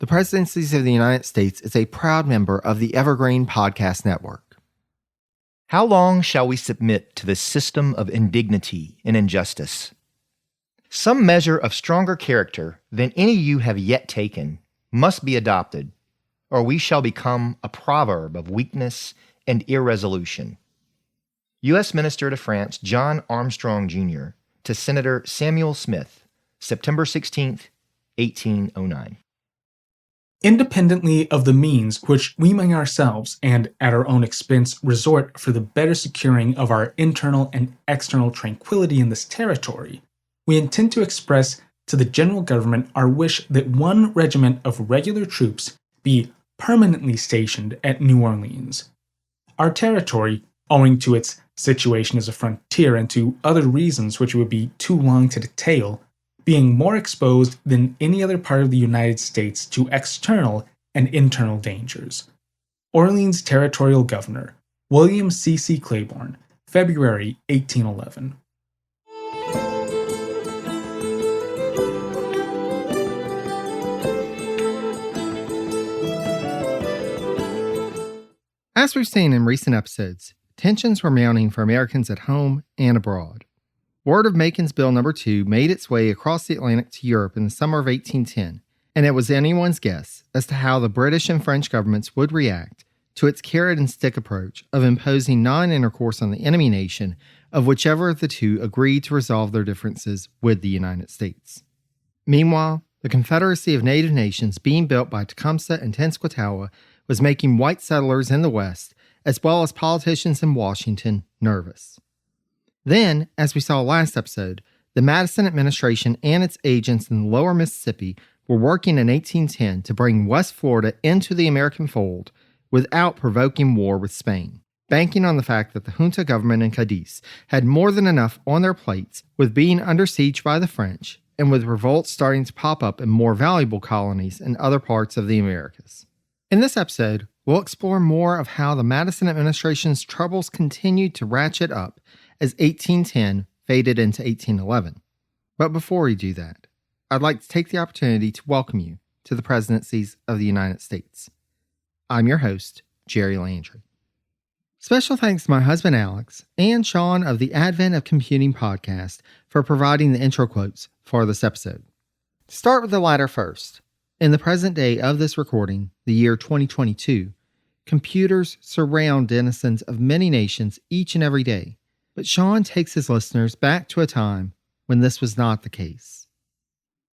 The Presidencies of the United States is a proud member of the Evergreen Podcast Network. How long shall we submit to the system of indignity and injustice? Some measure of stronger character than any you have yet taken must be adopted, or we shall become a proverb of weakness and irresolution. U.S. Minister to France John Armstrong, Jr. to Senator Samuel Smith, September 16, 1809. Independently of the means which we may ourselves, and at our own expense, resort for the better securing of our internal and external tranquility in this territory, we intend to express to the general government our wish that one regiment of regular troops be permanently stationed at New Orleans. Our territory, owing to its situation as a frontier and to other reasons which would be too long to detail, being more exposed than any other part of the United States to external and internal dangers. Orleans Territorial Governor, William C. Claiborne, February 1811. As we've seen in recent episodes, tensions were mounting for Americans at home and abroad. Word of Macon's Bill No. 2 made its way across the Atlantic to Europe in the summer of 1810, and it was anyone's guess as to how the British and French governments would react to its carrot-and-stick approach of imposing non-intercourse on the enemy nation of whichever of the two agreed to resolve their differences with the United States. Meanwhile, the Confederacy of Native Nations being built by Tecumseh and Tenskwatawa was making white settlers in the West, as well as politicians in Washington, nervous. Then, as we saw last episode, the Madison administration and its agents in the lower Mississippi were working in 1810 to bring West Florida into the American fold without provoking war with Spain, banking on the fact that the junta government in Cadiz had more than enough on their plates with being under siege by the French and with revolts starting to pop up in more valuable colonies in other parts of the Americas. In this episode, we'll explore more of how the Madison administration's troubles continued to ratchet up as 1810 faded into 1811. But before we do that, I'd like to take the opportunity to welcome you to the Presidencies of the United States. I'm your host, Jerry Landry. Special thanks to my husband Alex and Sean of the Advent of Computing podcast for providing the intro quotes for this episode. To start with the latter first, in the present day of this recording, the year 2022, computers surround denizens of many nations each and every day. But Sean takes his listeners back to a time when this was not the case.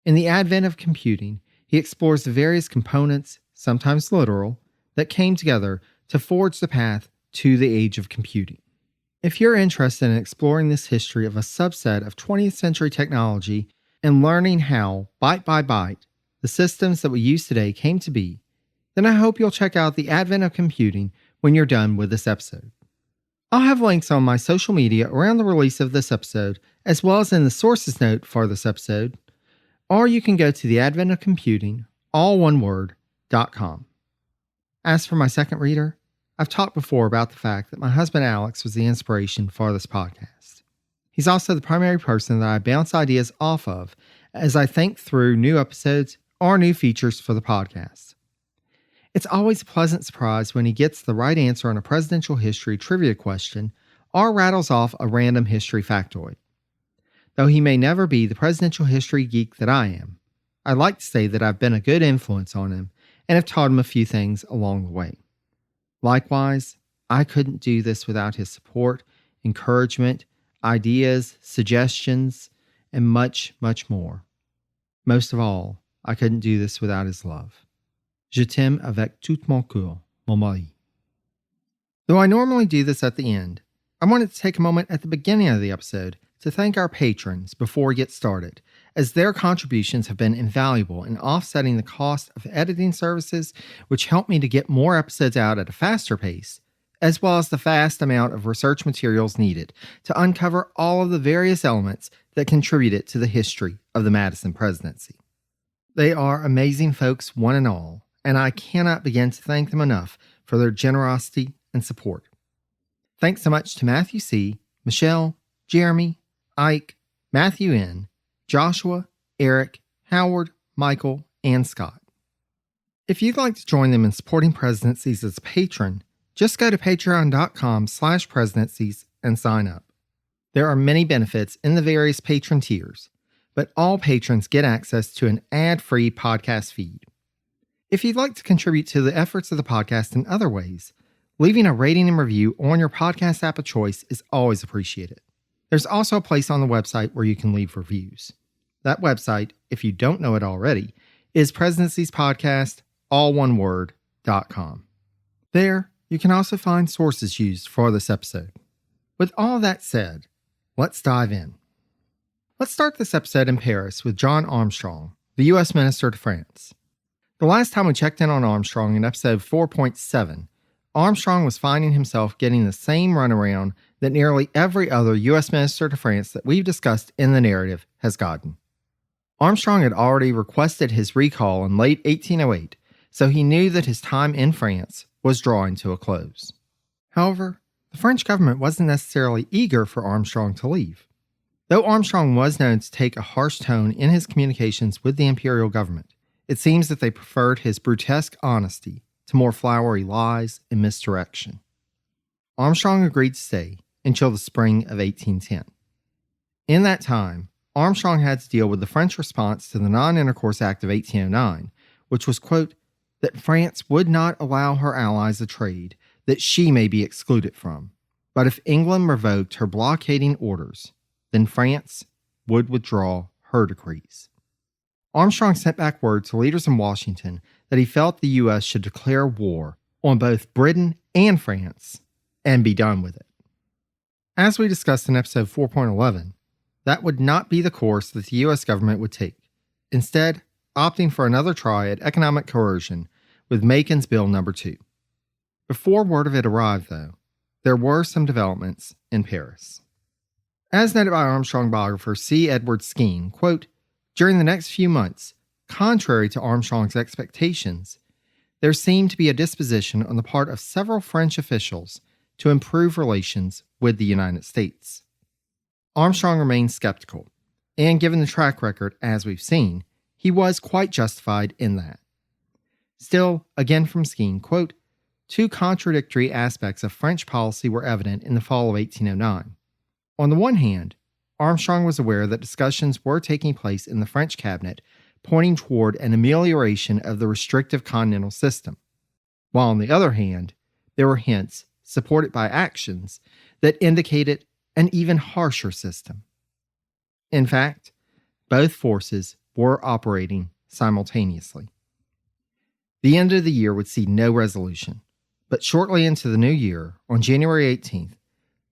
In the advent of computing, he explores the various components, sometimes literal, that came together to forge the path to the age of computing. If you're interested in exploring this history of a subset of 20th century technology and learning how, byte by byte, the systems that we use today came to be, then I hope you'll check out the Advent of Computing when you're done with this episode. I'll have links on my social media around the release of this episode, as well as in the sources note for this episode, or you can go to the Advent of Computing, all one word.com. As for my second reader, I've talked before about the fact that my husband Alex was the inspiration for this podcast. He's also the primary person that I bounce ideas off of as I think through new episodes or new features for the podcast. It's always a pleasant surprise when he gets the right answer on a presidential history trivia question or rattles off a random history factoid. Though he may never be the presidential history geek that I am, I'd like to say that I've been a good influence on him and have taught him a few things along the way. Likewise, I couldn't do this without his support, encouragement, ideas, suggestions, and much, much more. Most of all, I couldn't do this without his love. Je t'aime avec tout mon cœur, mon mari. Though I normally do this at the end, I wanted to take a moment at the beginning of the episode to thank our patrons before we get started, as their contributions have been invaluable in offsetting the cost of editing services, which help me to get more episodes out at a faster pace, as well as the vast amount of research materials needed to uncover all of the various elements that contributed to the history of the Madison presidency. They are amazing folks, one and all, and I cannot begin to thank them enough for their generosity and support. Thanks so much to Matthew C., Michelle, Jeremy, Ike, Matthew N., Joshua, Eric, Howard, Michael, and Scott. If you'd like to join them in supporting Presidencies as a patron, just go to patreon.com/presidencies and sign up. There are many benefits in the various patron tiers, but all patrons get access to an ad-free podcast feed. If you'd like to contribute to the efforts of the podcast in other ways, leaving a rating and review on your podcast app of choice is always appreciated. There's also a place on the website where you can leave reviews. That website, if you don't know it already, is presidenciespodcast.com. There, you can also find sources used for this episode. With all that said, let's dive in. Let's start this episode in Paris with John Armstrong, the U.S. Minister to France. The last time we checked in on Armstrong in episode 4.7, Armstrong was finding himself getting the same runaround that nearly every other U.S. Minister to France that we've discussed in the narrative has gotten. Armstrong had already requested his recall in late 1808, so he knew that his time in France was drawing to a close. However, the French government wasn't necessarily eager for Armstrong to leave. Though Armstrong was known to take a harsh tone in his communications with the imperial government, it seems that they preferred his brusque honesty to more flowery lies and misdirection. Armstrong agreed to stay until the spring of 1810. In that time, Armstrong had to deal with the French response to the Non-Intercourse Act of 1809, which was, quote, that France would not allow her allies a trade that she may be excluded from. But if England revoked her blockading orders, then France would withdraw her decrees. Armstrong sent back word to leaders in Washington that he felt the U.S. should declare war on both Britain and France and be done with it. As we discussed in episode 4.11, that would not be the course that the U.S. government would take, instead opting for another try at economic coercion with Macon's Bill No. 2. Before word of it arrived, though, there were some developments in Paris. As noted by Armstrong biographer C. Edward Skene, quote, during the next few months, contrary to Armstrong's expectations, there seemed to be a disposition on the part of several French officials to improve relations with the United States. Armstrong remained skeptical, and given the track record, as we've seen, he was quite justified in that. Still, again from Skene, quote, two contradictory aspects of French policy were evident in the fall of 1809. On the one hand, Armstrong was aware that discussions were taking place in the French cabinet pointing toward an amelioration of the restrictive continental system, while on the other hand, there were hints, supported by actions, that indicated an even harsher system. In fact, both forces were operating simultaneously. The end of the year would see no resolution, but shortly into the new year, on January 18th,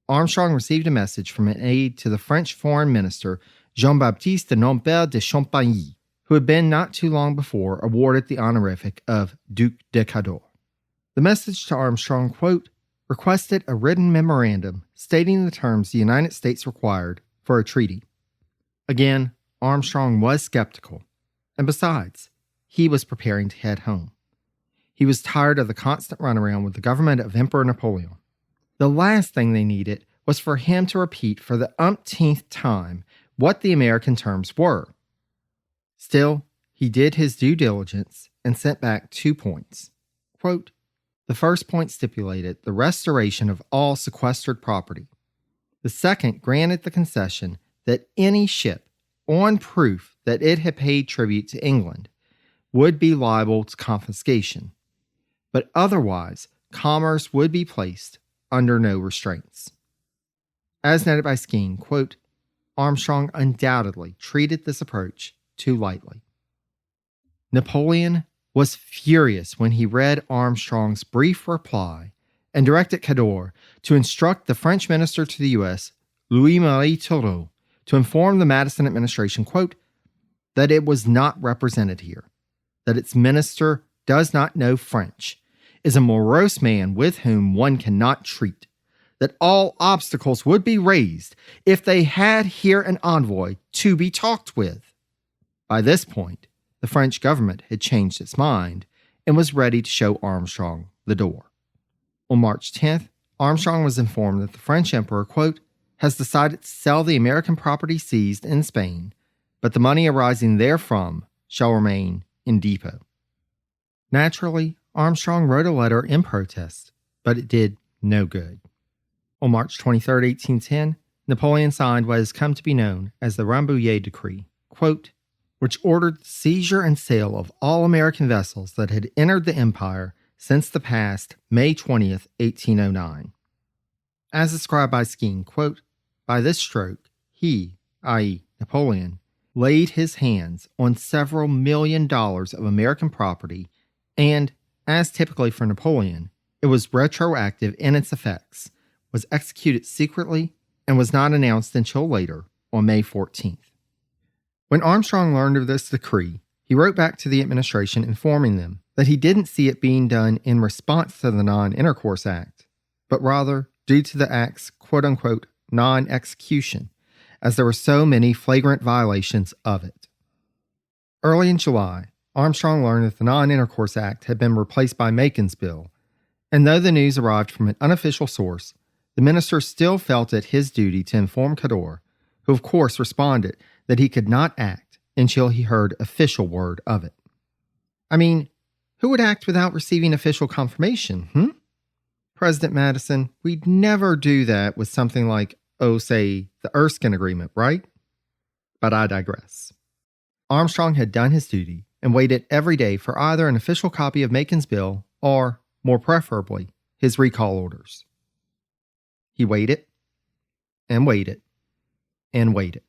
Armstrong received a message from an aide to the French foreign minister Jean-Baptiste de Nompert de Champagny, who had been not too long before awarded the honorific of Duc de Cador. The message to Armstrong, quote, requested a written memorandum stating the terms the United States required for a treaty. Again, Armstrong was skeptical, and besides, he was preparing to head home. He was tired of the constant runaround with the government of Emperor Napoleon. The last thing they needed was for him to repeat for the umpteenth time what the American terms were. Still, he did his due diligence and sent back 2 points. Quote, the first point stipulated the restoration of all sequestered property. The second granted the concession that any ship, on proof that it had paid tribute to England, would be liable to confiscation, but otherwise commerce would be placed under no restraints. As noted by Skene, quote, Armstrong undoubtedly treated this approach too lightly. Napoleon was furious when he read Armstrong's brief reply and directed Cador to instruct the French minister to the U.S., Louis-Marie Turreau, to inform the Madison administration, quote, that it was not represented here, that its minister does not know French, is a morose man with whom one cannot treat, that all obstacles would be raised if they had here an envoy to be talked with. By this point, the French government had changed its mind and was ready to show Armstrong the door. On March 10th, Armstrong was informed that the French emperor, quote, has decided to sell the American property seized in Spain, but the money arising therefrom shall remain in depot. Naturally, Armstrong wrote a letter in protest, but it did no good. On March 23, 1810, Napoleon signed what has come to be known as the Rambouillet Decree, quote, which ordered the seizure and sale of all American vessels that had entered the empire since the past May 20th, 1809. As described by Skene, quote, by this stroke, he, i.e. Napoleon, laid his hands on several $1 million of American property, and, as typically for Napoleon, it was retroactive in its effects, was executed secretly, and was not announced until later, on May 14th. When Armstrong learned of this decree, he wrote back to the administration informing them that he didn't see it being done in response to the Non-Intercourse Act, but rather due to the act's quote-unquote non-execution, as there were so many flagrant violations of it. Early in July, Armstrong learned that the Non-Intercourse Act had been replaced by Macon's Bill, and though the news arrived from an unofficial source, the minister still felt it his duty to inform Cador, who of course responded that he could not act until he heard official word of it. I mean, who would act without receiving official confirmation, President Madison, we'd never do that with something like, say, the Erskine Agreement, right? But I digress. Armstrong had done his duty and waited every day for either an official copy of Macon's Bill or, more preferably, his recall orders. He waited, and waited, and waited.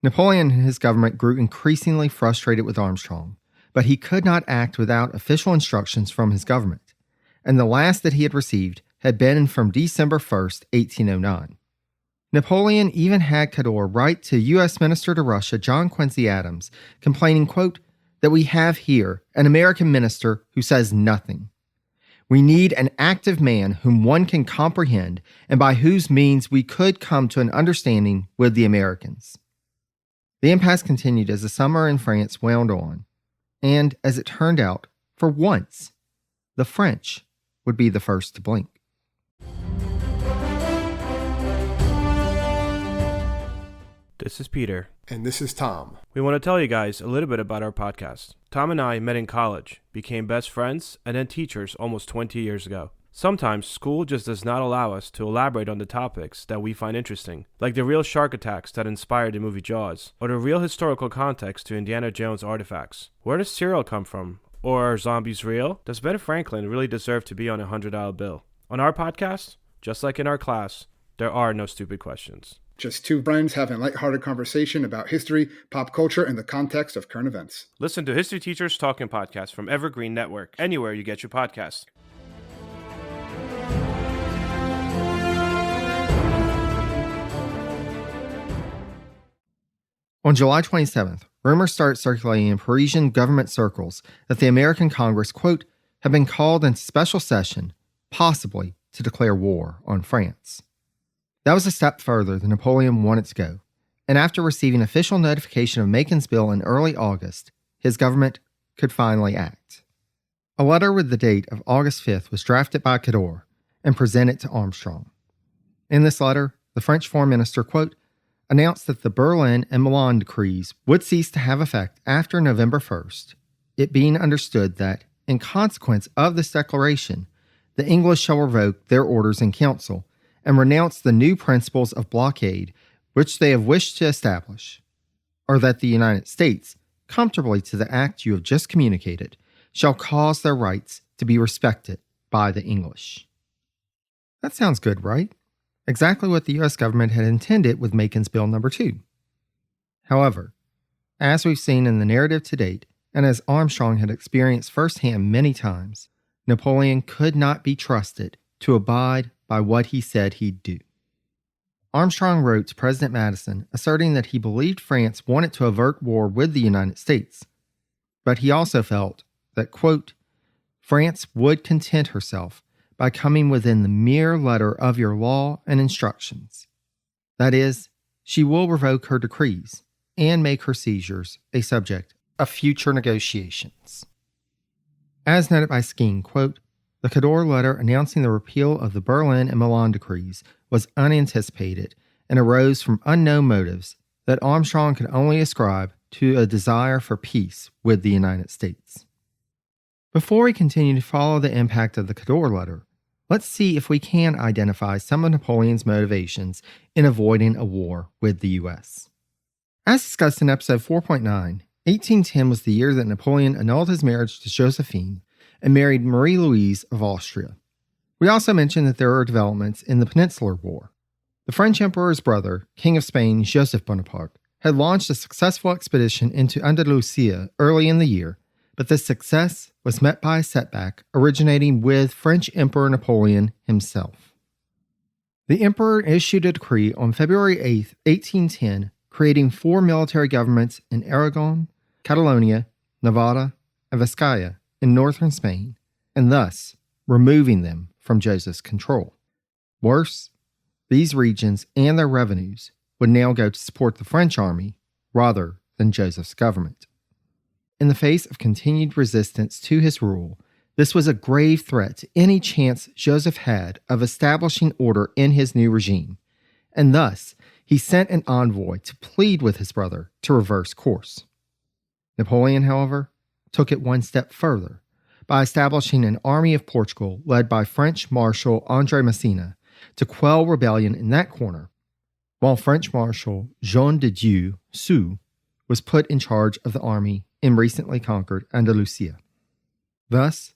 Napoleon and his government grew increasingly frustrated with Armstrong, but he could not act without official instructions from his government, and the last that he had received had been from December 1st, 1809. Napoleon even had Cador write to U.S. Minister to Russia John Quincy Adams, complaining, quote, that we have here an American minister who says nothing. We need an active man whom one can comprehend and by whose means we could come to an understanding with the Americans. The impasse continued as the summer in France wound on, and as it turned out, for once, the French would be the first to blink. This is Peter. And this is Tom. We want to tell you guys a little bit about our podcast. Tom and I met in college, became best friends, and then teachers almost 20 years ago. Sometimes school just does not allow us to elaborate on the topics that we find interesting, like the real shark attacks that inspired the movie Jaws, or the real historical context to Indiana Jones artifacts. Where does cereal come from? Or are zombies real? Does Ben Franklin really deserve to be on a $100 bill? On our podcast, just like in our class, there are no stupid questions. Just two friends having a lighthearted conversation about history, pop culture, and the context of current events. Listen to History Teachers Talking Podcast from Evergreen Network, anywhere you get your podcasts. On July 27th, rumors started circulating in Parisian government circles that the American Congress, quote, had been called into special session, possibly to declare war on France. That was a step further than Napoleon wanted to go, and after receiving official notification of Macon's Bill in early August, his government could finally act. A letter with the date of August 5th was drafted by Cador and presented to Armstrong. In this letter, the French foreign minister, quote, announced that the Berlin and Milan decrees would cease to have effect after November 1st, it being understood that, in consequence of this declaration, the English shall revoke their orders in council and renounce the new principles of blockade which they have wished to establish, or that the United States, comfortably to the act you have just communicated, shall cause their rights to be respected by the English. That sounds good, right? Exactly what the U.S. government had intended with Macon's Bill No. 2. However, as we've seen in the narrative to date, and as Armstrong had experienced firsthand many times, Napoleon could not be trusted to abide by what he said he'd do. Armstrong wrote to President Madison asserting that he believed France wanted to avert war with the United States, but he also felt that, quote, France would content herself by coming within the mere letter of your law and instructions. That is, she will revoke her decrees and make her seizures a subject of future negotiations. As noted by Skene, quote, the Cador letter announcing the repeal of the Berlin and Milan decrees was unanticipated and arose from unknown motives that Armstrong could only ascribe to a desire for peace with the United States. Before we continue to follow the impact of the Cador letter, let's see if we can identify some of Napoleon's motivations in avoiding a war with the U.S. As discussed in episode 4.9, 1810 was the year that Napoleon annulled his marriage to Josephine and married Marie-Louise of Austria. We also mentioned that there were developments in the Peninsular War. The French Emperor's brother, King of Spain Joseph Bonaparte, had launched a successful expedition into Andalusia early in the year, but this success was met by a setback originating with French Emperor Napoleon himself. The emperor issued a decree on February 8, 1810, creating 4 military governments in Aragon, Catalonia, Navarra, and Vizcaya in northern Spain, and thus removing them from Joseph's control. Worse, these regions and their revenues would now go to support the French army rather than Joseph's government. In the face of continued resistance to his rule, this was a grave threat to any chance Joseph had of establishing order in his new regime, and thus he sent an envoy to plead with his brother to reverse course. Napoleon, however, took it one step further by establishing an army of Portugal led by French Marshal André Massena to quell rebellion in that corner, while French Marshal Jean de Dieu Sue was put in charge of the army in recently conquered Andalusia. Thus,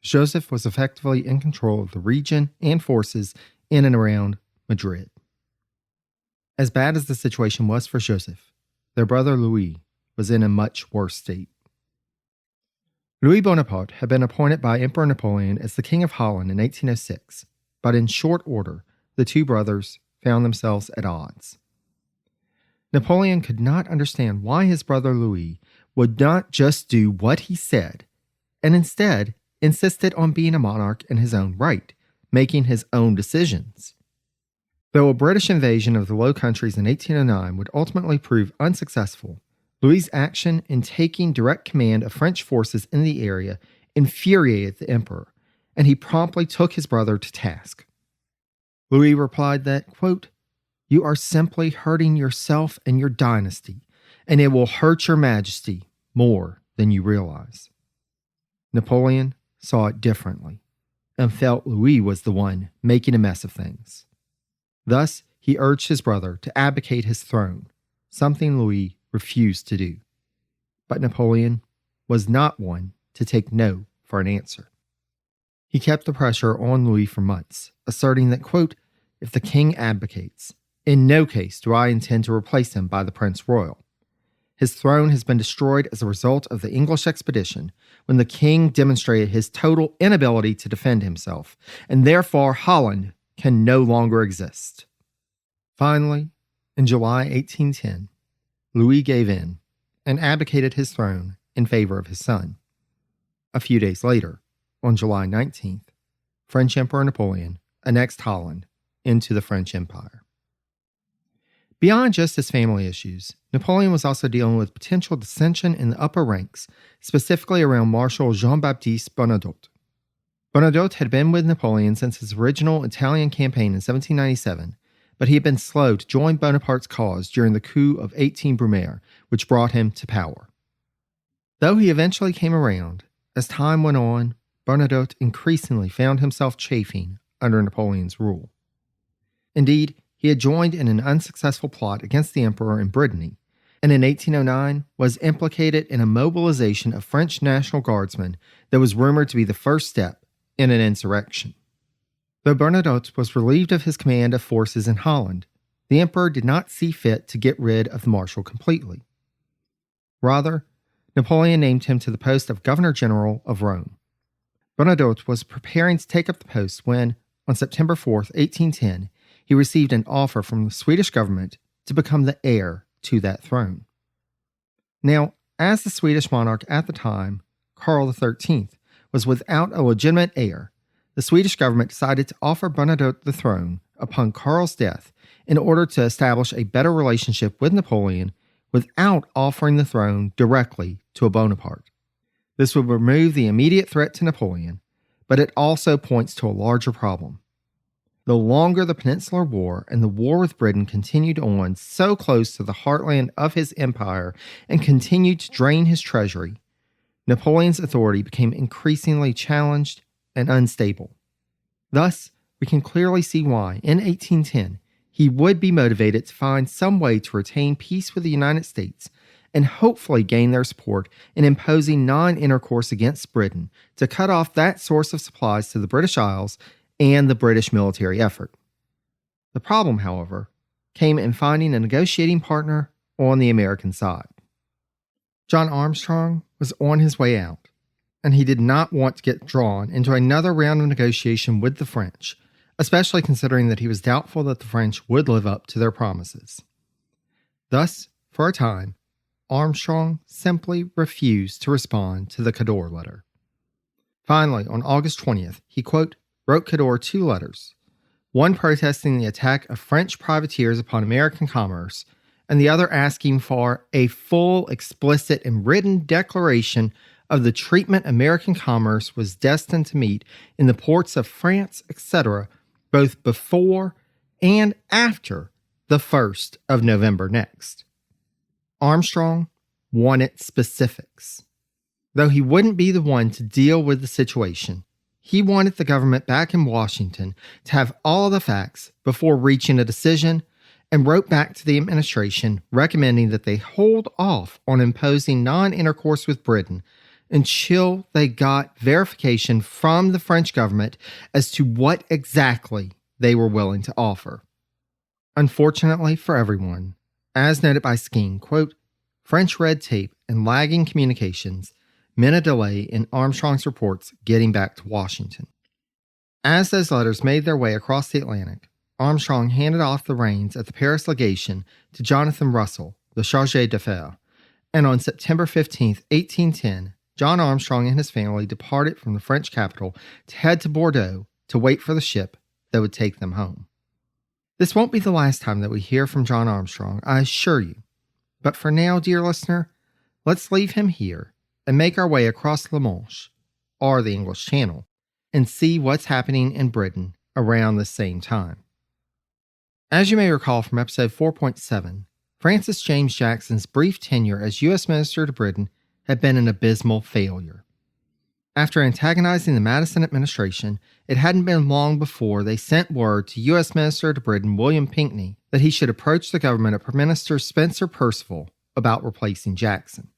Joseph was effectively in control of the region and forces in and around Madrid. As bad as the situation was for Joseph, their brother Louis was in a much worse state. Louis Bonaparte had been appointed by Emperor Napoleon as the King of Holland in 1806, but in short order, the two brothers found themselves at odds. Napoleon could not understand why his brother Louis would not just do what he said, and instead insisted on being a monarch in his own right, making his own decisions. Though a British invasion of the Low Countries in 1809 would ultimately prove unsuccessful, Louis's action in taking direct command of French forces in the area infuriated the emperor, and he promptly took his brother to task. Louis replied that, quote, "You are simply hurting yourself and your dynasty, and it will hurt your majesty more than you realize." Napoleon saw it differently and felt Louis was the one making a mess of things. Thus, he urged his brother to abdicate his throne, something Louis refused to do. But Napoleon was not one to take no for an answer. He kept the pressure on Louis for months, asserting that, quote, "If the king abdicates, in no case do I intend to replace him by the Prince Royal. His throne has been destroyed as a result of the English expedition when the king demonstrated his total inability to defend himself, and therefore Holland can no longer exist." Finally, in July 1810, Louis gave in and abdicated his throne in favor of his son. A few days later, on July 19th, French Emperor Napoleon annexed Holland into the French Empire. Beyond just his family issues, Napoleon was also dealing with potential dissension in the upper ranks, specifically around Marshal Jean-Baptiste Bernadotte. Bernadotte had been with Napoleon since his original Italian campaign in 1797, but he had been slow to join Bonaparte's cause during the coup of 18 Brumaire, which brought him to power. Though he eventually came around, as time went on, Bernadotte increasingly found himself chafing under Napoleon's rule. Indeed, he had joined in an unsuccessful plot against the emperor in Brittany, and in 1809 was implicated in a mobilization of French National Guardsmen that was rumored to be the first step in an insurrection. Though Bernadotte was relieved of his command of forces in Holland, the emperor did not see fit to get rid of the marshal completely. Rather, Napoleon named him to the post of Governor-General of Rome. Bernadotte was preparing to take up the post when, on September 4, 1810, he received an offer from the Swedish government to become the heir to that throne. Now, as the Swedish monarch at the time, Karl XIII, was without a legitimate heir, the Swedish government decided to offer Bernadotte the throne upon Karl's death in order to establish a better relationship with Napoleon without offering the throne directly to a Bonaparte. This would remove the immediate threat to Napoleon, but it also points to a larger problem. The longer the Peninsular War and the war with Britain continued on so close to the heartland of his empire and continued to drain his treasury, Napoleon's authority became increasingly challenged and unstable. Thus, we can clearly see why, in 1810, he would be motivated to find some way to retain peace with the United States and hopefully gain their support in imposing non-intercourse against Britain to cut off that source of supplies to the British Isles and the British military effort. The problem, however, came in finding a negotiating partner on the American side. John Armstrong was on his way out, and he did not want to get drawn into another round of negotiation with the French, especially considering that he was doubtful that the French would live up to their promises. Thus, for a time, Armstrong simply refused to respond to the Cador letter. Finally, on August 20th, he, quote, wrote Cador 2 letters, one protesting the attack of French privateers upon American commerce, and the other asking for a full, explicit, and written declaration of the treatment American commerce was destined to meet in the ports of France, etc., both before and after the 1st of November next. Armstrong wanted specifics. Though he wouldn't be the one to deal with the situation, he wanted the government back in Washington to have all the facts before reaching a decision, and wrote back to the administration recommending that they hold off on imposing non-intercourse with Britain until they got verification from the French government as to what exactly they were willing to offer. Unfortunately for everyone, as noted by Skeen, quote, French red tape and lagging communications meant a delay in Armstrong's reports getting back to Washington. As those letters made their way across the Atlantic, Armstrong handed off the reins at the Paris legation to Jonathan Russell, the chargé d'affaires, and on September 15, 1810, John Armstrong and his family departed from the French capital to head to Bordeaux to wait for the ship that would take them home. This won't be the last time that we hear from John Armstrong, I assure you. But for now, dear listener, let's leave him here and make our way across La Manche, or the English Channel, and see what's happening in Britain around the same time. As you may recall from episode 4.7, Francis James Jackson's brief tenure as U.S. Minister to Britain had been an abysmal failure. After antagonizing the Madison administration, it hadn't been long before they sent word to U.S. Minister to Britain William Pinckney that he should approach the government of Prime Minister Spencer Perceval about replacing Jackson.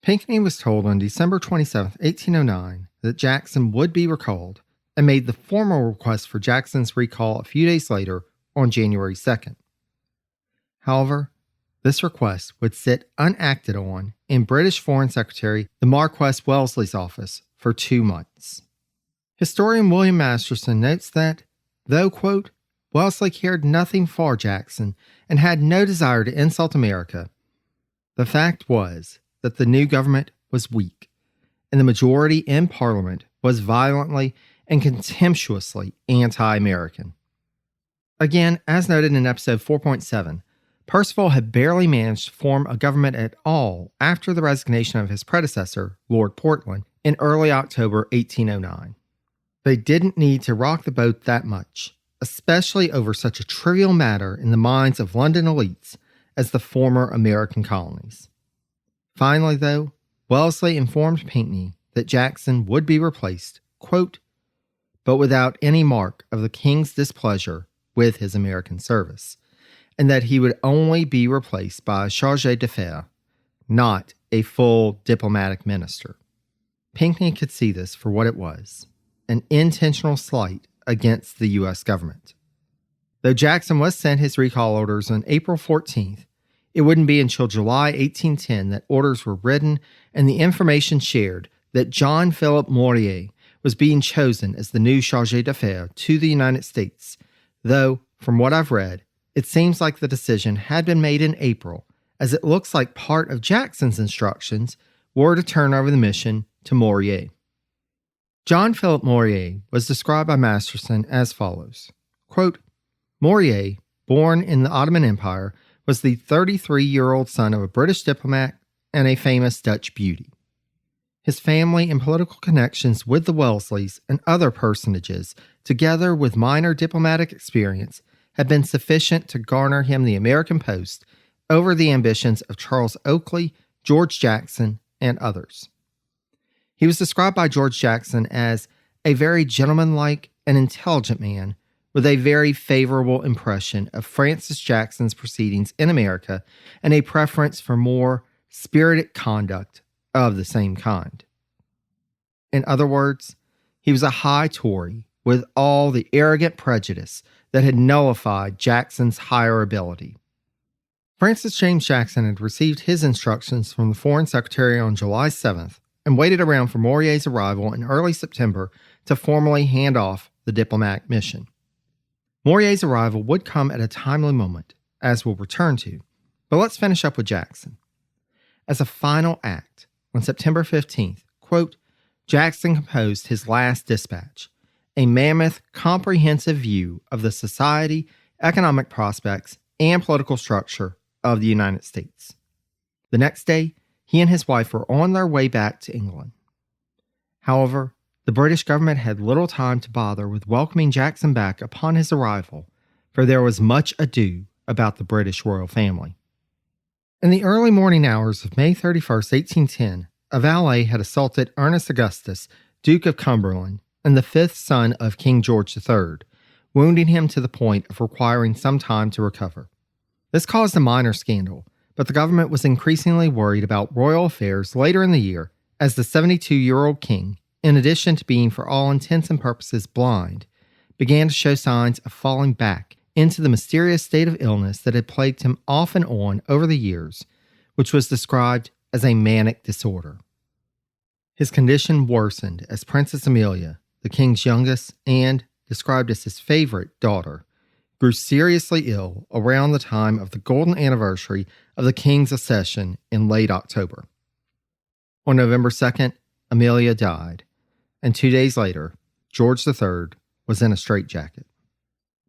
Pinckney was told on December 27, 1809, that Jackson would be recalled, and made the formal request for Jackson's recall a few days later on January 2nd. However, this request would sit unacted on in British Foreign Secretary the Marquess Wellesley's office for 2 months. Historian William Masterson notes that, though, quote, Wellesley cared nothing for Jackson and had no desire to insult America, the fact was that the new government was weak, and the majority in Parliament was violently and contemptuously anti-American. Again, as noted in episode 4.7, Perceval had barely managed to form a government at all after the resignation of his predecessor, Lord Portland, in early October 1809. They didn't need to rock the boat that much, especially over such a trivial matter in the minds of London elites as the former American colonies. Finally, though, Wellesley informed Pinckney that Jackson would be replaced, quote, but without any mark of the king's displeasure with his American service, and that he would only be replaced by a chargé d'affaires, not a full diplomatic minister. Pinckney could see this for what it was, an intentional slight against the U.S. government. Though Jackson was sent his recall orders on April 14th, it wouldn't be until July 1810 that orders were written and the information shared that John Philip Mourier was being chosen as the new chargé d'affaires to the United States, though, from what I've read, it seems like the decision had been made in April, as it looks like part of Jackson's instructions were to turn over the mission to Mourier. John Philip Mourier was described by Masterson as follows, quote, Mourier, born in the Ottoman Empire, was the 33-year-old son of a British diplomat and a famous Dutch beauty. His family and political connections with the Wellesleys and other personages, together with minor diplomatic experience, had been sufficient to garner him the American post over the ambitions of Charles Oakley, George Jackson, and others. He was described by George Jackson as a very gentlemanlike and intelligent man with a very favorable impression of Francis Jackson's proceedings in America and a preference for more spirited conduct of the same kind. In other words, he was a high Tory with all the arrogant prejudice that had nullified Jackson's higher ability. Francis James Jackson had received his instructions from the Foreign Secretary on July 7th and waited around for Maurier's arrival in early September to formally hand off the diplomatic mission. Maurier's arrival would come at a timely moment, as we'll return to, but let's finish up with Jackson. As a final act, on September 15th, quote, Jackson composed his last dispatch, a mammoth, comprehensive view of the society, economic prospects, and political structure of the United States. The next day, he and his wife were on their way back to England. However, the British government had little time to bother with welcoming Jackson back upon his arrival, for there was much ado about the British royal family. In the early morning hours of May 31st, 1810, a valet had assaulted Ernest Augustus, Duke of Cumberland, and the fifth son of King George III, wounding him to the point of requiring some time to recover. This caused a minor scandal, but the government was increasingly worried about royal affairs later in the year as the 72-year-old king, in addition to being for all intents and purposes blind, began to show signs of falling back into the mysterious state of illness that had plagued him off and on over the years, which was described as a manic disorder. His condition worsened as Princess Amelia, the king's youngest and, described as his favorite, daughter, grew seriously ill around the time of the golden anniversary of the king's accession in late October. On November 2nd, Amelia died, and 2 days later, George III was in a straitjacket.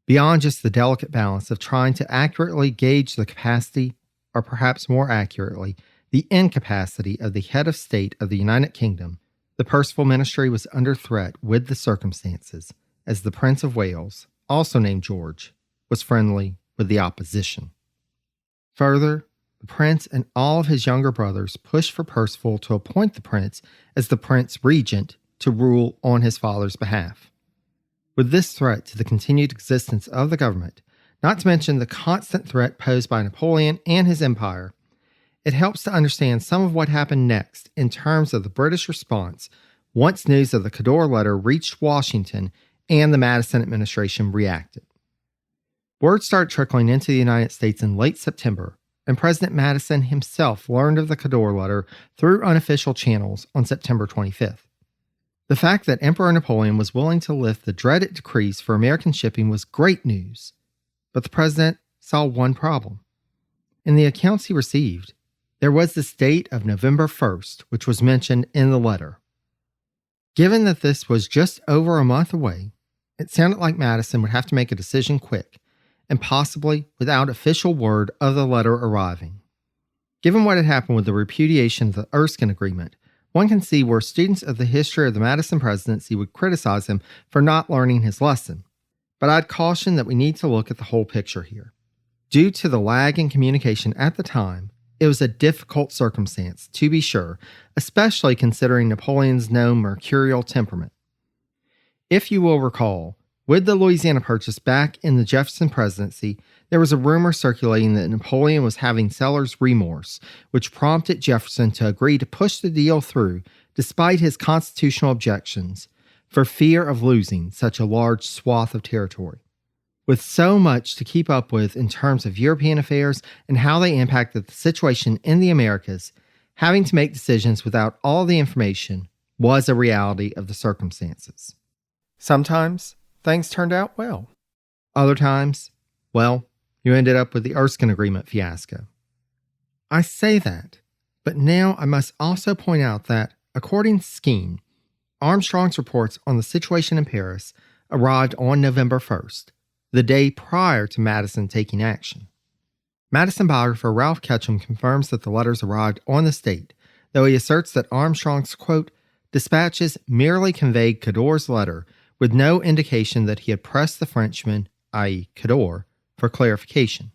Beyond just the delicate balance of trying to accurately gauge the capacity, or perhaps more accurately, the incapacity of the head of state of the United Kingdom, the Perceval ministry was under threat with the circumstances, as the Prince of Wales, also named George, was friendly with the opposition. Further, the prince and all of his younger brothers pushed for Perceval to appoint the prince as the prince regent to rule on his father's behalf. With this threat to the continued existence of the government, not to mention the constant threat posed by Napoleon and his empire, it helps to understand some of what happened next in terms of the British response once news of the Cador letter reached Washington and the Madison administration reacted. Word started trickling into the United States in late September, and President Madison himself learned of the Cador letter through unofficial channels on September 25th. The fact that Emperor Napoleon was willing to lift the dreaded decrees for American shipping was great news, but the president saw one problem. In the accounts he received, there was this date of November 1st, which was mentioned in the letter. Given that this was just over a month away, it sounded like Madison would have to make a decision quick, and possibly without official word of the letter arriving. Given what had happened with the repudiation of the Erskine Agreement, one can see where students of the history of the Madison presidency would criticize him for not learning his lesson. But I'd caution that we need to look at the whole picture here. Due to the lag in communication at the time, it was a difficult circumstance, to be sure, especially considering Napoleon's known mercurial temperament. If you will recall, with the Louisiana Purchase back in the Jefferson presidency, there was a rumor circulating that Napoleon was having seller's remorse, which prompted Jefferson to agree to push the deal through despite his constitutional objections, for fear of losing such a large swath of territory. With so much to keep up with in terms of European affairs and how they impacted the situation in the Americas, having to make decisions without all the information was a reality of the circumstances. Sometimes, things turned out well. Other times, well, you ended up with the Erskine Agreement fiasco. I say that, but now I must also point out that, according to Skene, Armstrong's reports on the situation in Paris arrived on November 1st, the day prior to Madison taking action. Madison biographer Ralph Ketchum confirms that the letters arrived on this date, though he asserts that Armstrong's, quote, dispatches merely conveyed Cador's letter with no indication that he had pressed the Frenchman, i.e. Cador, for clarification.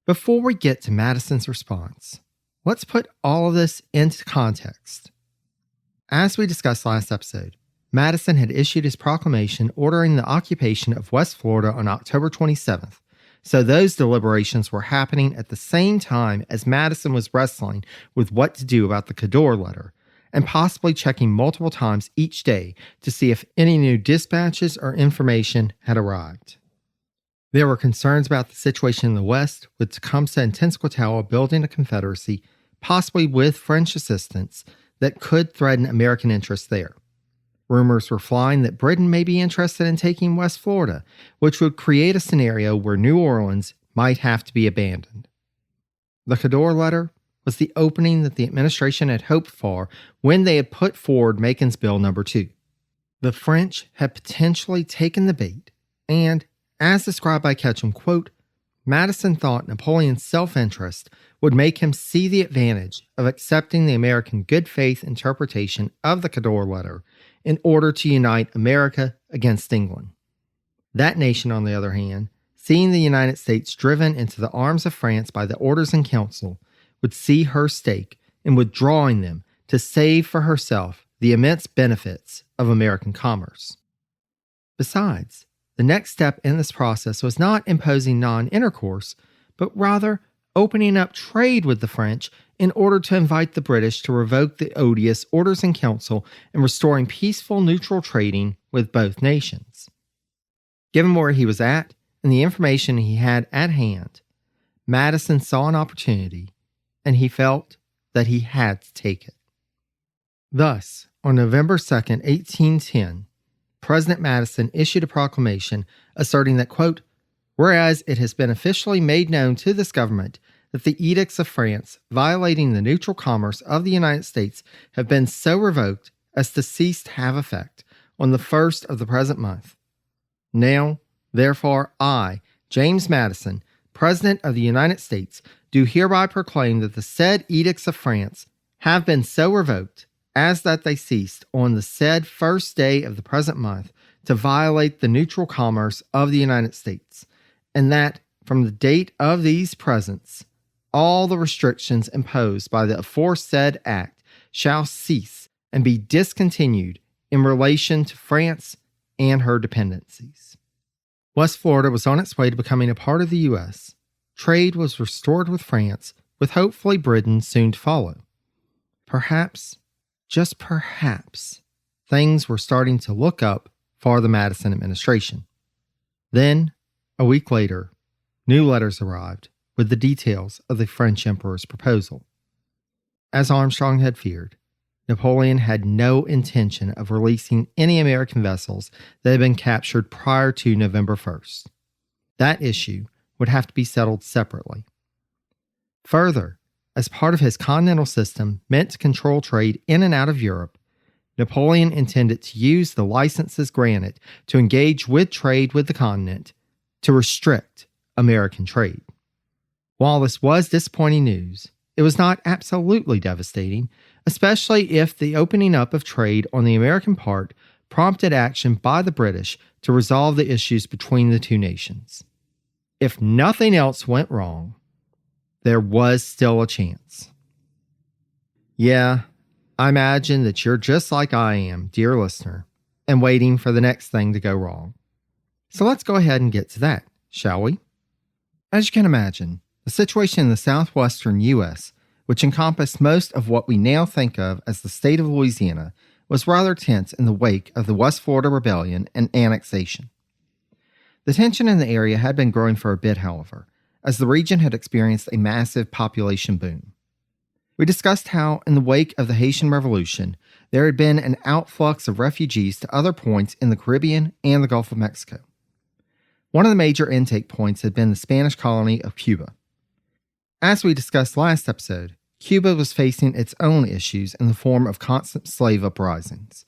Before we get to Madison's response, let's put all of this into context. As we discussed last episode, Madison had issued his proclamation ordering the occupation of West Florida on October 27th, so those deliberations were happening at the same time as Madison was wrestling with what to do about the Cador letter, and possibly checking multiple times each day to see if any new dispatches or information had arrived. There were concerns about the situation in the West, with Tecumseh and Tenskwatawa building a confederacy, possibly with French assistance, that could threaten American interests there. Rumors were flying that Britain may be interested in taking West Florida, which would create a scenario where New Orleans might have to be abandoned. The Cador letter was the opening that the administration had hoped for when they had put forward Macon's Bill No. 2. The French had potentially taken the bait, and, as described by Ketchum, quote, Madison thought Napoleon's self-interest would make him see the advantage of accepting the American good faith interpretation of the Cador letter in order to unite America against England. That nation, on the other hand, seeing the United States driven into the arms of France by the Orders in Council, would see her stake in withdrawing them to save for herself the immense benefits of American commerce. Besides, the next step in this process was not imposing non-intercourse, but rather opening up trade with the French in order to invite the British to revoke the odious Orders in Council and restoring peaceful neutral trading with both nations. Given where he was at and the information he had at hand, Madison saw an opportunity, and he felt that he had to take it. Thus, on November 2, 1810, President Madison issued a proclamation asserting that, quote, whereas it has been officially made known to this government that the edicts of France violating the neutral commerce of the United States have been so revoked as to cease to have effect on the 1st of the present month. Now, therefore, I, James Madison, President of the United States, do hereby proclaim that the said edicts of France have been so revoked as that they ceased on the said first day of the present month to violate the neutral commerce of the United States, and that from the date of these presents, all the restrictions imposed by the aforesaid act shall cease and be discontinued in relation to France and her dependencies. West Florida was on its way to becoming a part of the U.S. Trade was restored with France, with hopefully Britain soon to follow. Perhaps, just perhaps, things were starting to look up for the Madison administration. Then, a week later, new letters arrived with the details of the French Emperor's proposal. As Armstrong had feared, Napoleon had no intention of releasing any American vessels that had been captured prior to November 1st. That issue would have to be settled separately. Further, as part of his continental system meant to control trade in and out of Europe, Napoleon intended to use the licenses granted to engage with trade with the continent to restrict American trade. While this was disappointing news, it was not absolutely devastating, especially if the opening up of trade on the American part prompted action by the British to resolve the issues between the two nations. If nothing else went wrong, there was still a chance. Yeah, I imagine that you're just like I am, dear listener, and waiting for the next thing to go wrong. So let's go ahead and get to that, shall we? As you can imagine, the situation in the southwestern U.S., which encompassed most of what we now think of as the state of Louisiana, was rather tense in the wake of the West Florida Rebellion and annexation. The tension in the area had been growing for a bit, however, as the region had experienced a massive population boom. We discussed how, in the wake of the Haitian Revolution, there had been an outflux of refugees to other points in the Caribbean and the Gulf of Mexico. One of the major intake points had been the Spanish colony of Cuba. As we discussed last episode, Cuba was facing its own issues in the form of constant slave uprisings.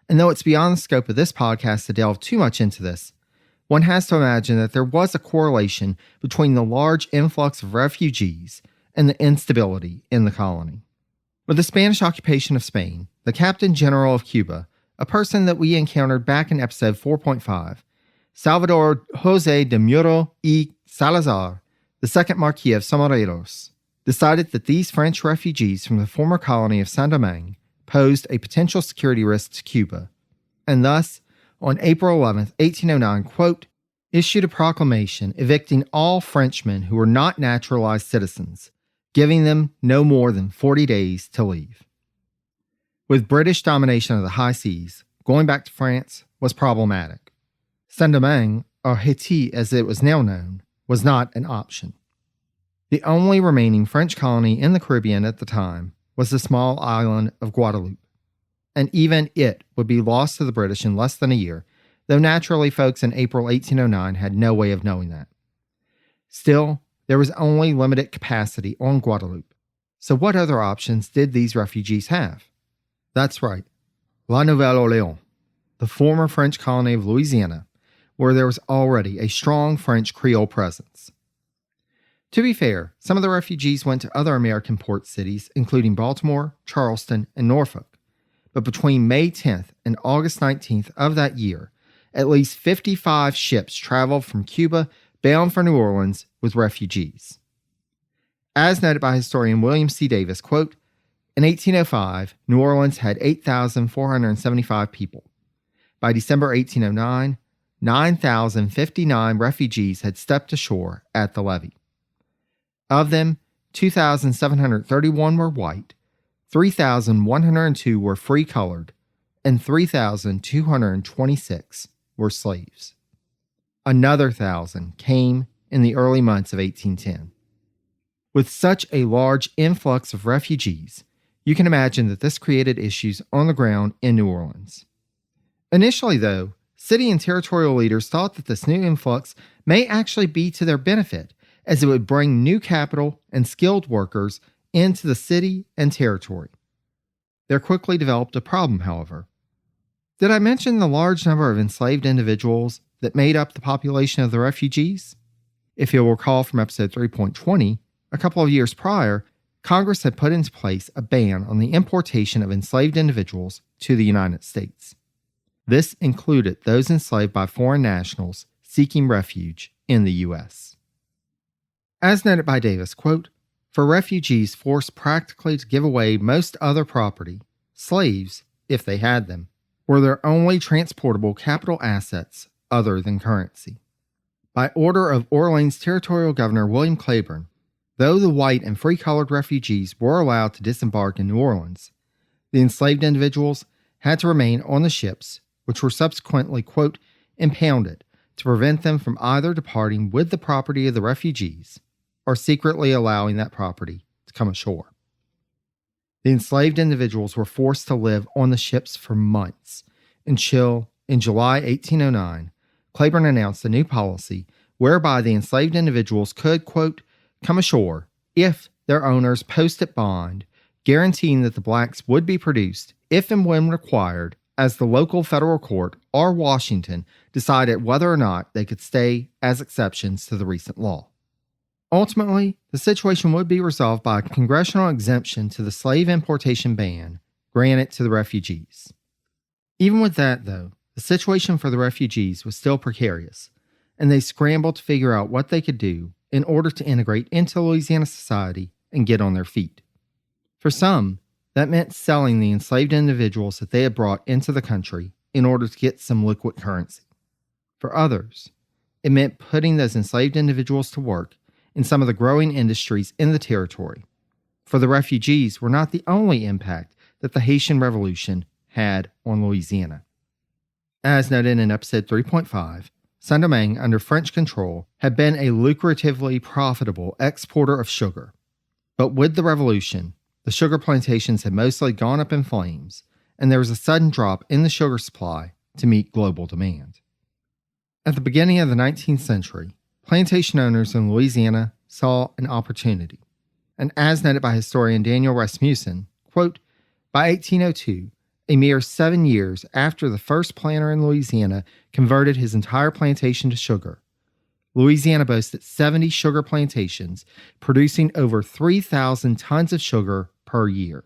And though it's beyond the scope of this podcast to delve too much into this, one has to imagine that there was a correlation between the large influx of refugees and the instability in the colony. With the Spanish occupation of Spain, the Captain General of Cuba, a person that we encountered back in episode 4.5, Salvador José de Muro y Salazar, the second Marquis of Somoreros, decided that these French refugees from the former colony of Saint-Domingue, posed a potential security risk to Cuba, and thus, on April 11, 1809, quote, issued a proclamation evicting all Frenchmen who were not naturalized citizens, giving them no more than 40 days to leave. With British domination of the high seas, going back to France was problematic. Saint-Domingue, or Haiti as it was now known, was not an option. The only remaining French colony in the Caribbean at the time was the small island of Guadeloupe, and even it would be lost to the British in less than a year, though naturally folks in April 1809 had no way of knowing that. Still, there was only limited capacity on Guadeloupe, so what other options did these refugees have? That's right, La Nouvelle-Orléans, the former French colony of Louisiana, where there was already a strong French Creole presence. To be fair, some of the refugees went to other American port cities, including Baltimore, Charleston, and Norfolk. But between May 10th and August 19th of that year, at least 55 ships traveled from Cuba bound for New Orleans with refugees. As noted by historian William C. Davis, quote, in 1805, New Orleans had 8,475 people. By December 1809, 9,059 refugees had stepped ashore at the levee. Of them, 2,731 were white, 3,102 were free-colored, and 3,226 were slaves. Another 1,000 came in the early months of 1810. With such a large influx of refugees, you can imagine that this created issues on the ground in New Orleans. Initially, though, city and territorial leaders thought that this new influx may actually be to their benefit, as it would bring new capital and skilled workers into the city and territory. There quickly developed a problem, however. Did I mention the large number of enslaved individuals that made up the population of the refugees? If you'll recall from episode 3.20, a couple of years prior, Congress had put into place a ban on the importation of enslaved individuals to the United States. This included those enslaved by foreign nationals seeking refuge in the U.S. As noted by Davis, quote, for refugees forced practically to give away most other property, slaves, if they had them, were their only transportable capital assets other than currency. By order of Orleans Territorial Governor William Claiborne, though the white and free-colored refugees were allowed to disembark in New Orleans, the enslaved individuals had to remain on the ships, which were subsequently, quote, impounded to prevent them from either departing with the property of the refugees or secretly allowing that property to come ashore. The enslaved individuals were forced to live on the ships for months until, in July 1809, Claiborne announced a new policy whereby the enslaved individuals could, quote, come ashore if their owners posted bond guaranteeing that the blacks would be produced if and when required as the local federal court or Washington decided whether or not they could stay as exceptions to the recent law. Ultimately, the situation would be resolved by a congressional exemption to the slave importation ban granted to the refugees. Even with that, though, the situation for the refugees was still precarious, and they scrambled to figure out what they could do in order to integrate into Louisiana society and get on their feet. For some, that meant selling the enslaved individuals that they had brought into the country in order to get some liquid currency. For others, it meant putting those enslaved individuals to work in some of the growing industries in the territory. For the refugees were not the only impact that the Haitian Revolution had on Louisiana. As noted in episode 3.5, Saint-Domingue, under French control, had been a lucratively profitable exporter of sugar. But with the Revolution, the sugar plantations had mostly gone up in flames, and there was a sudden drop in the sugar supply to meet global demand. At the beginning of the 19th century, plantation owners in Louisiana saw an opportunity. And as noted by historian Daniel Rasmussen, quote, by 1802, a mere 7 years after the first planter in Louisiana converted his entire plantation to sugar, Louisiana boasted 70 sugar plantations, producing over 3,000 tons of sugar per year.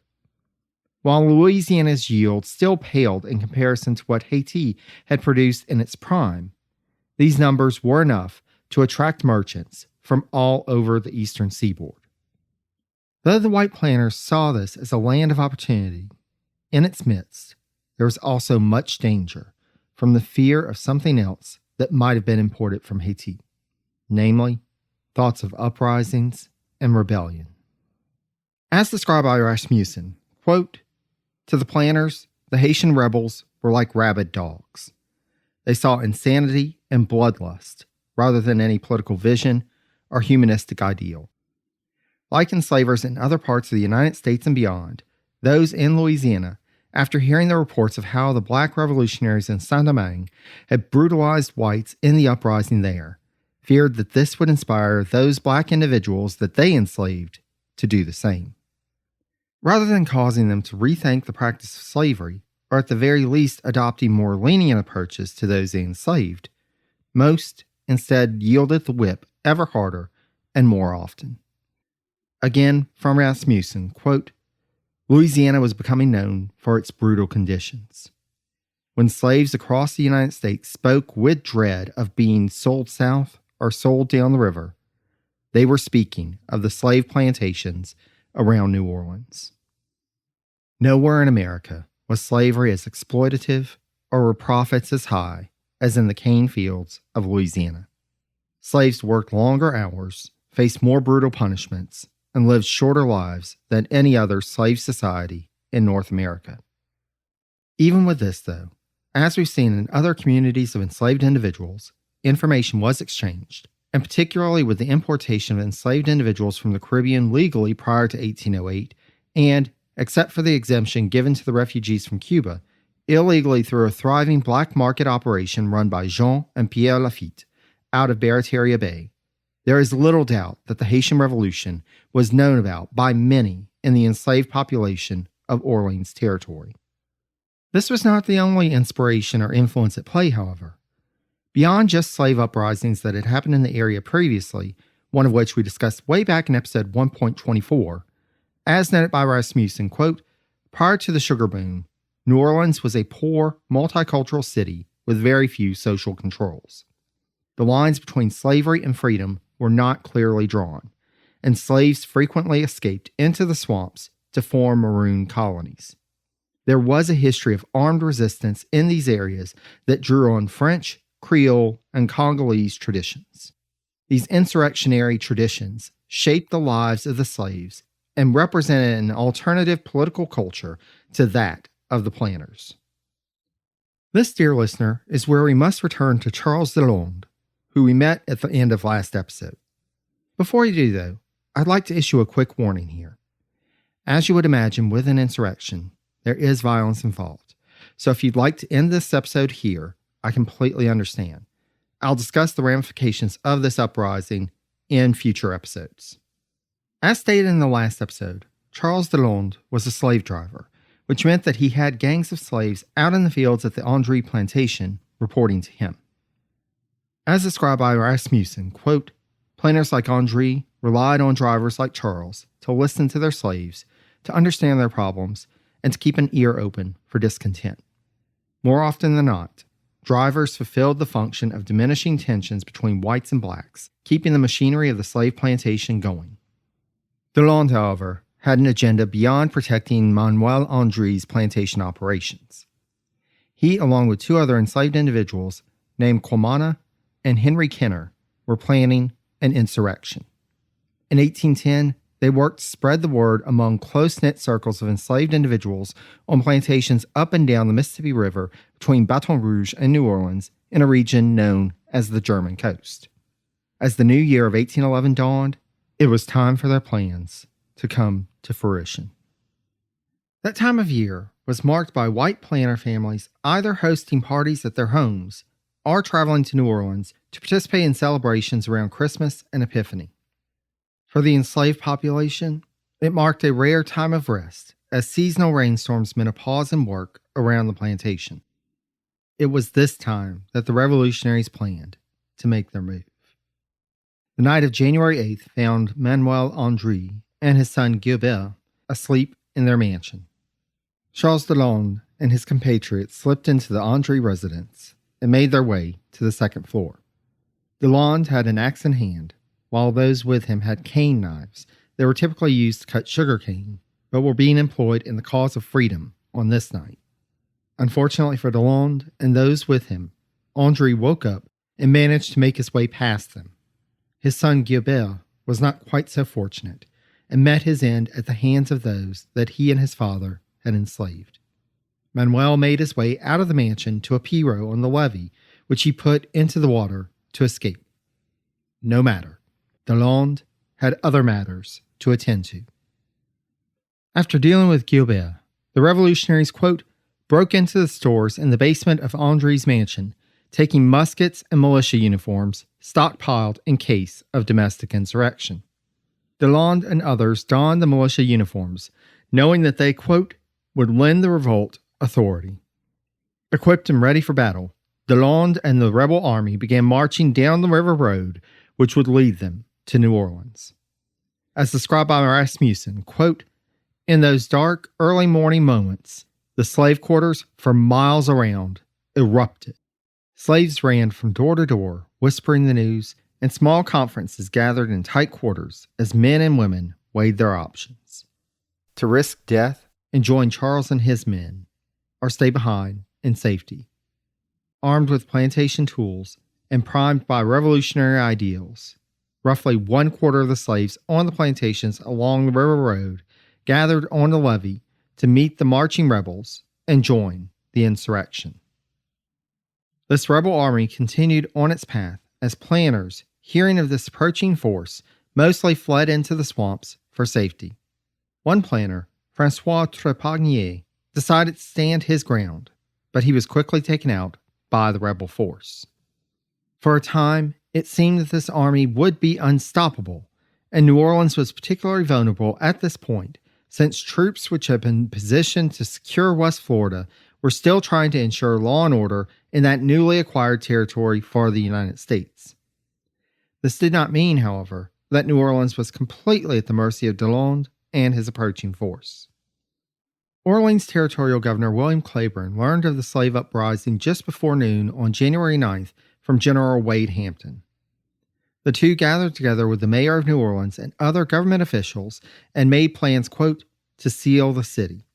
While Louisiana's yield still paled in comparison to what Haiti had produced in its prime, these numbers were enough to attract merchants from all over the eastern seaboard. Though the white planters saw this as a land of opportunity, in its midst, there was also much danger from the fear of something else that might have been imported from Haiti, namely, thoughts of uprisings and rebellion. As described by Rasmussen, quote, "To the planners, the Haitian rebels were like rabid dogs. They saw insanity and bloodlust rather than any political vision or humanistic ideal. Like enslavers in other parts of the United States and beyond, those in Louisiana, after hearing the reports of how the black revolutionaries in Saint-Domingue had brutalized whites in the uprising there, feared that this would inspire those black individuals that they enslaved to do the same. Rather than causing them to rethink the practice of slavery, or at the very least adopting more lenient approaches to those they enslaved, most instead yielded the whip ever harder and more often." Again, from Rasmussen, quote, "Louisiana was becoming known for its brutal conditions. When slaves across the United States spoke with dread of being sold south or sold down the river, they were speaking of the slave plantations around New Orleans. Nowhere in America was slavery as exploitative or were profits as high as in the cane fields of Louisiana. Slaves worked longer hours, faced more brutal punishments, and lived shorter lives than any other slave society in North America. Even with this, though, as we've seen in other communities of enslaved individuals, information was exchanged, and particularly with the importation of enslaved individuals from the Caribbean legally prior to 1808, and, except for the exemption given to the refugees from Cuba, illegally through a thriving black market operation run by Jean and Pierre Lafitte out of Barataria Bay. There is little doubt that the Haitian Revolution was known about by many in the enslaved population of Orleans territory. This was not the only inspiration or influence at play, however. Beyond just slave uprisings that had happened in the area previously, one of which we discussed way back in episode 1.24, as noted by Rasmussen, quote, "Prior to the sugar boom, New Orleans was a poor, multicultural city with very few social controls. The lines between slavery and freedom were not clearly drawn, and slaves frequently escaped into the swamps to form maroon colonies. There was a history of armed resistance in these areas that drew on French, Creole, and Congolese traditions. These insurrectionary traditions shaped the lives of the slaves and represented an alternative political culture to that of the planters." This, dear listener, is where we must return to Charles Lalonde, who we met at the end of last episode. Before you do, though, I'd like to issue a quick warning here. As you would imagine with an insurrection, there is violence involved. So if you'd like to end this episode here, I completely understand. I'll discuss the ramifications of this uprising in future episodes. As stated in the last episode, Charles Lalonde was a slave driver, which meant that he had gangs of slaves out in the fields at the André plantation reporting to him. As described by Rasmussen, quote, "Planters like André relied on drivers like Charles to listen to their slaves, to understand their problems, and to keep an ear open for discontent. More often than not, drivers fulfilled the function of diminishing tensions between whites and blacks, keeping the machinery of the slave plantation going." Lalonde, however, had an agenda beyond protecting Manuel André's plantation operations. He, along with two other enslaved individuals named Quamana and Henry Kenner, were planning an insurrection. In 1810, they worked to spread the word among close-knit circles of enslaved individuals on plantations up and down the Mississippi River between Baton Rouge and New Orleans in a region known as the German Coast. As the new year of 1811 dawned, it was time for their plans to come to fruition. That time of year was marked by white planter families either hosting parties at their homes or traveling to New Orleans to participate in celebrations around Christmas and Epiphany. For the enslaved population, it marked a rare time of rest as seasonal rainstorms meant a pause in work around the plantation. It was this time that the revolutionaries planned to make their move. The night of January 8th found Manuel André and his son Gilbert asleep in their mansion. Charles Lalonde and his compatriots slipped into the André residence and made their way to the second floor. Lalonde had an axe in hand, while those with him had cane knives that were typically used to cut sugar cane, but were being employed in the cause of freedom on this night. Unfortunately for Delalande and those with him, André woke up and managed to make his way past them. His son Gilbert was not quite so fortunate and met his end at the hands of those that he and his father had enslaved. Manuel made his way out of the mansion to a pirogue on the levee, which he put into the water to escape. No matter. Delalande had other matters to attend to. After dealing with Gilbert, the revolutionaries, quote, broke into the stores in the basement of André's mansion, taking muskets and militia uniforms stockpiled in case of domestic insurrection. Delalande and others donned the militia uniforms, knowing that they, quote, would lend the revolt authority. Equipped and ready for battle, Delalande and the rebel army began marching down the river road, which would lead them to New Orleans. As described by Rasmussen, quote, in those dark, early morning moments, the slave quarters for miles around erupted. Slaves ran from door to door, whispering the news, and small conferences gathered in tight quarters as men and women weighed their options. To risk death and join Charles and his men, or stay behind in safety. Armed with plantation tools and primed by revolutionary ideals, roughly 1/4 of the slaves on the plantations along the river road gathered on the levee to meet the marching rebels and join the insurrection. This rebel army continued on its path as planters, hearing of this approaching force, mostly fled into the swamps for safety. One planter, Francois Trepagnier, decided to stand his ground, but he was quickly taken out by the rebel force. For a time, it seemed that this army would be unstoppable, and New Orleans was particularly vulnerable at this point, since troops which had been positioned to secure West Florida were still trying to ensure law and order in that newly acquired territory for the United States. This did not mean, however, that New Orleans was completely at the mercy of Delalande and his approaching force. Orleans Territorial Governor William Claiborne learned of the slave uprising just before noon on January 9th from General Wade Hampton. The two gathered together with the mayor of New Orleans and other government officials and made plans, quote, to seal the city.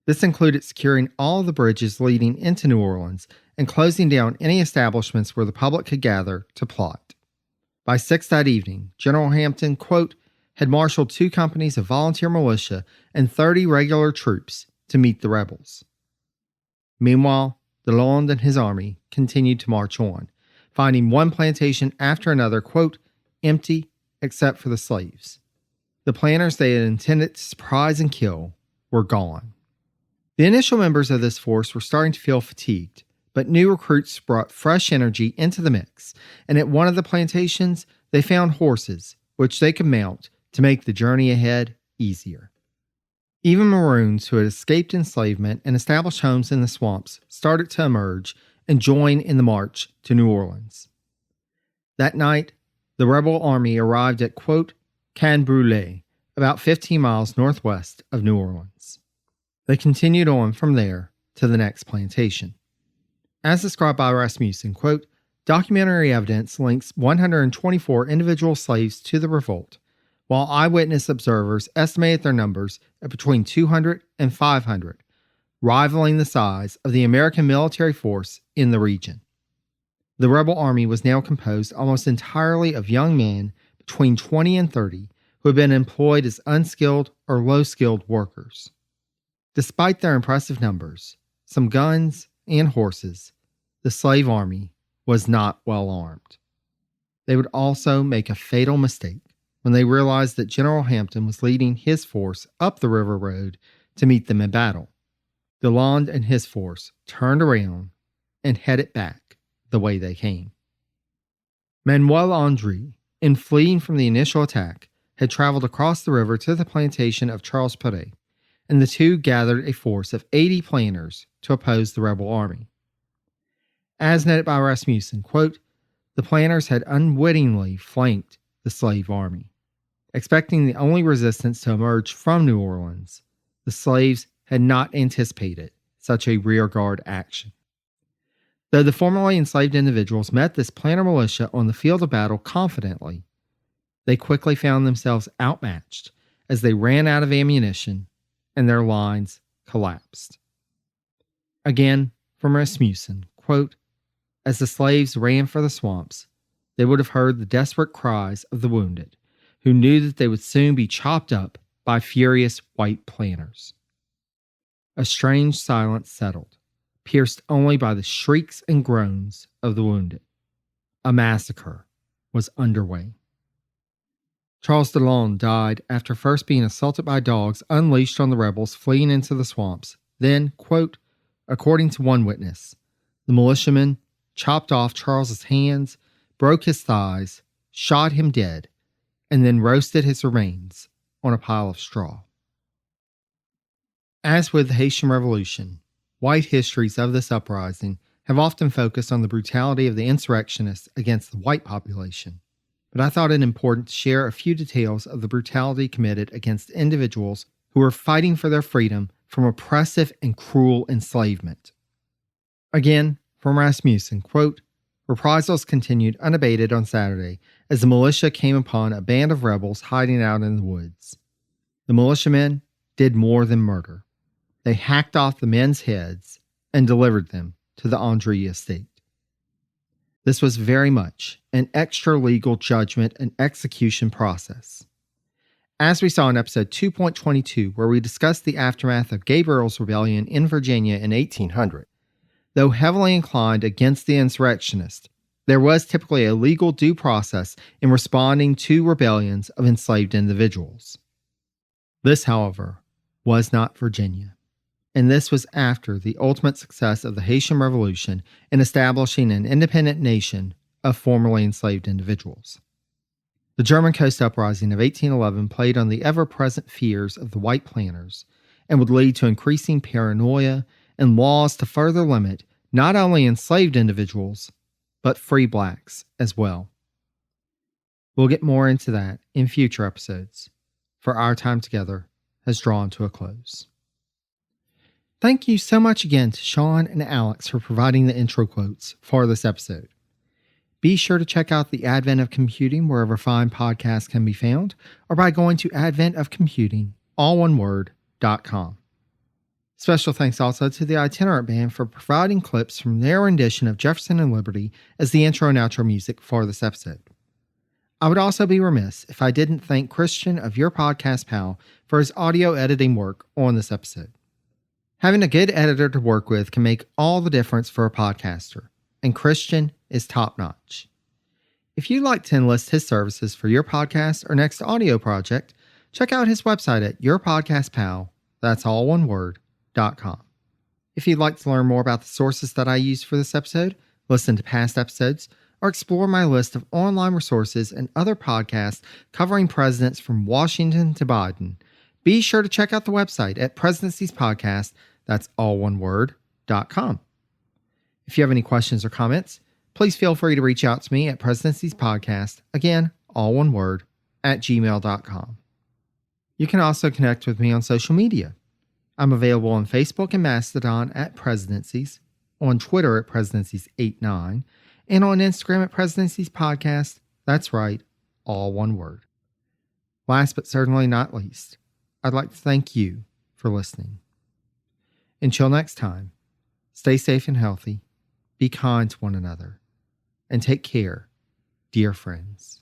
This included securing all the bridges leading into New Orleans and closing down any establishments where the public could gather to plot. By 6 that evening, General Hampton, quote, had marshaled 2 companies of volunteer militia and 30 regular troops to meet the rebels. Meanwhile, Delalande and his army continued to march on, finding one plantation after another, quote, empty except for the slaves. The planters they had intended to surprise and kill were gone. The initial members of this force were starting to feel fatigued, but new recruits brought fresh energy into the mix, and at one of the plantations, they found horses, which they could mount to make the journey ahead easier. Even Maroons who had escaped enslavement and established homes in the swamps started to emerge and join in the march to New Orleans. That night, the rebel army arrived at, quote, Can Brûlé, about 15 miles northwest of New Orleans. They continued on from there to the next plantation. As described by Rasmussen, quote, documentary evidence links 124 individual slaves to the revolt, while eyewitness observers estimated their numbers at between 200 and 500, rivaling the size of the American military force in the region. The rebel army was now composed almost entirely of young men between 20 and 30 who had been employed as unskilled or low-skilled workers. Despite their impressive numbers, some guns, and horses, the slave army was not well armed. They would also make a fatal mistake when they realized that General Hampton was leading his force up the river road to meet them in battle. Delalande and his force turned around and headed back the way they came. Manuel André, in fleeing from the initial attack, had traveled across the river to the plantation of Charles Perret, and the two gathered a force of 80 planters to oppose the rebel army. As noted by Rasmussen, quote, the planters had unwittingly flanked the slave army. Expecting the only resistance to emerge from New Orleans, the slaves had not anticipated such a rearguard action. Though the formerly enslaved individuals met this planter militia on the field of battle confidently, they quickly found themselves outmatched as they ran out of ammunition and their lines collapsed. Again, from Rasmussen, quote, "As the slaves ran for the swamps, they would have heard the desperate cries of the wounded, who knew that they would soon be chopped up by furious white planters." A strange silence settled, pierced only by the shrieks and groans of the wounded. A massacre was underway. Charles DeLong died after first being assaulted by dogs unleashed on the rebels fleeing into the swamps. Then, quote, according to one witness, the militiamen chopped off Charles's hands, broke his thighs, shot him dead, and then roasted his remains on a pile of straw. As with the Haitian Revolution, white histories of this uprising have often focused on the brutality of the insurrectionists against the white population, but I thought it important to share a few details of the brutality committed against individuals who were fighting for their freedom from oppressive and cruel enslavement. Again, from Rasmussen, quote, reprisals continued unabated on Saturday as the militia came upon a band of rebels hiding out in the woods. The militiamen did more than murder. They hacked off the men's heads and delivered them to the Andre estate. This was very much an extra-legal judgment and execution process. As we saw in episode 2.22, where we discussed the aftermath of Gabriel's rebellion in Virginia in 1800, though heavily inclined against the insurrectionists, there was typically a legal due process in responding to rebellions of enslaved individuals. This, however, was not Virginia, and this was after the ultimate success of the Haitian Revolution in establishing an independent nation of formerly enslaved individuals. The German Coast Uprising of 1811 played on the ever-present fears of the white planters and would lead to increasing paranoia and laws to further limit not only enslaved individuals, but free blacks as well. We'll get more into that in future episodes, for our time together has drawn to a close. Thank you so much again to Sean and Alex for providing the intro quotes for this episode. Be sure to check out the Advent of Computing wherever fine podcasts can be found, or by going to adventofcomputing, all one word.com. Special thanks also to the Itinerant Band for providing clips from their rendition of Jefferson and Liberty as the intro and outro music for this episode. I would also be remiss if I didn't thank Christian of Your Podcast Pal for his audio editing work on this episode. Having a good editor to work with can make all the difference for a podcaster, and Christian is top-notch. If you'd like to enlist his services for your podcast or next audio project, check out his website at yourpodcastpal, that's all one word.com. If you'd like to learn more about the sources that I used for this episode, listen to past episodes, or explore my list of online resources and other podcasts covering presidents from Washington to Biden, be sure to check out the website at Presidencies Podcast, that's all one word.com. If you have any questions or comments, please feel free to reach out to me at Presidencies Podcast, again, all one word, @gmail.com. You can also connect with me on social media. I'm available on Facebook and Mastodon at Presidencies, on Twitter at Presidencies89, and on Instagram at Presidencies Podcast, that's right, all one word. Last but certainly not least, I'd like to thank you for listening. Until next time, stay safe and healthy, be kind to one another, and take care, dear friends.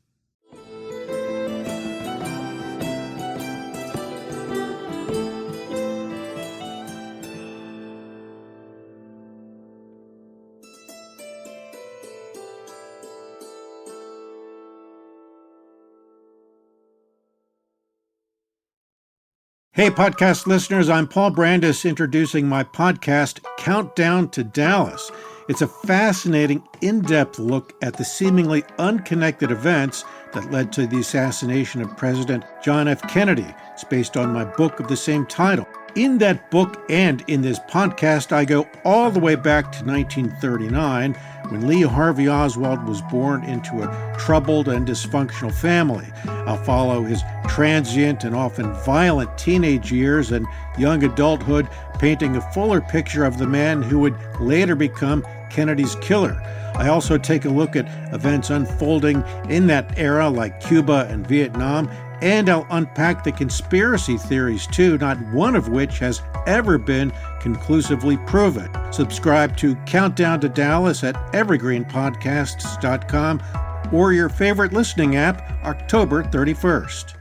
Hey, podcast listeners, I'm Paul Brandis introducing my podcast, Countdown to Dallas. It's a fascinating, in-depth look at the seemingly unconnected events that led to the assassination of President John F. Kennedy. It's based on my book of the same title. In that book and in this podcast, I go all the way back to 1939, when Lee Harvey Oswald was born into a troubled and dysfunctional family. I'll follow his transient and often violent teenage years and young adulthood, painting a fuller picture of the man who would later become Kennedy's killer. I also take a look at events unfolding in that era, like Cuba and Vietnam, and I'll unpack the conspiracy theories too, not one of which has ever been conclusively prove it. Subscribe to Countdown to Dallas at evergreenpodcasts.com or your favorite listening app October 31st.